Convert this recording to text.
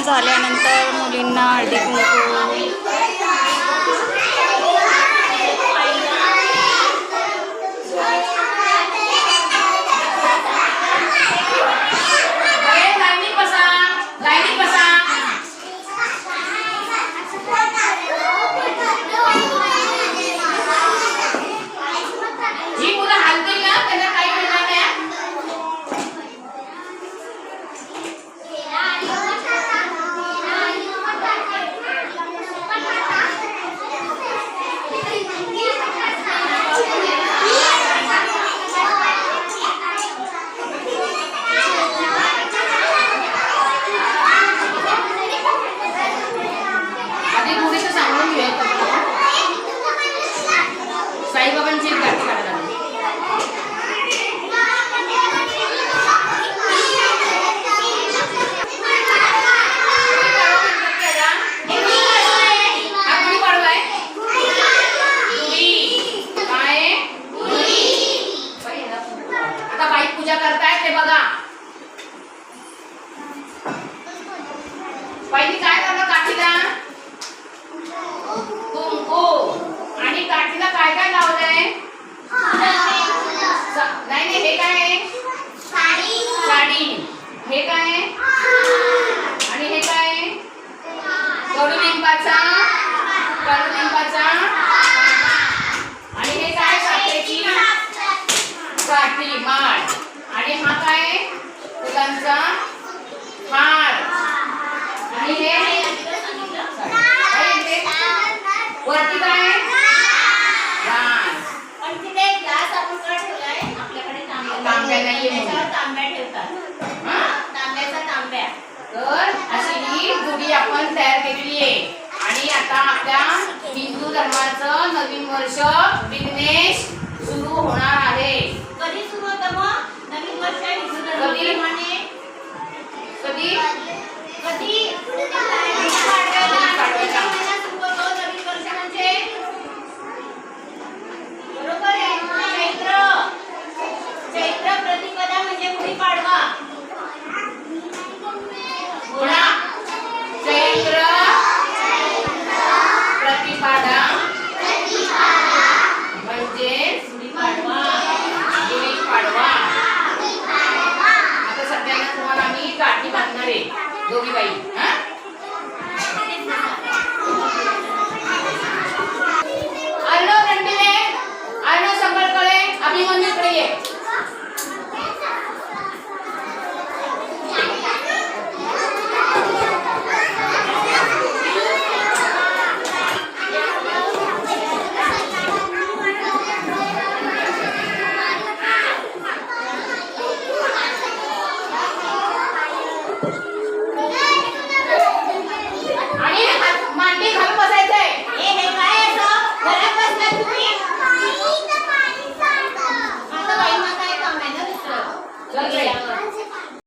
झाल्यानंतर मुलींना हळदी कुंकू साईबाबांची गाठी काढायला आता बाई पूजा करतायत ते बघा. बाईनी काय करणार काठीला कुंकू आणि काठीला काय काय लावलंय? नाही नाही हे काय आहे? साडी. हे काय आहे? आणि हे काय आहे? कडुलिंबाचा आणि हे काय? साखरेची काठी माळ. आणि हा काय? फुलांचा हार. आणि हे वरती काय? तांब्या नाहीये तांब्या ठेवतात. तांब्याचा तांब्या. तर अशी ही गुढी आपण तयार केलेली आहे. आणि आता आपल्या हिंदू धर्माचं नवीन वर्ष विघ्नेश सुरू होणार आहे. कधी सुरू होतं मग नवीन वर्ष हिंदू धर्माप्रमाणे? कधी कधी चैत्र प्रतिपदा म्हणजे गुढीपाडवा. चैत्र प्रतिपदा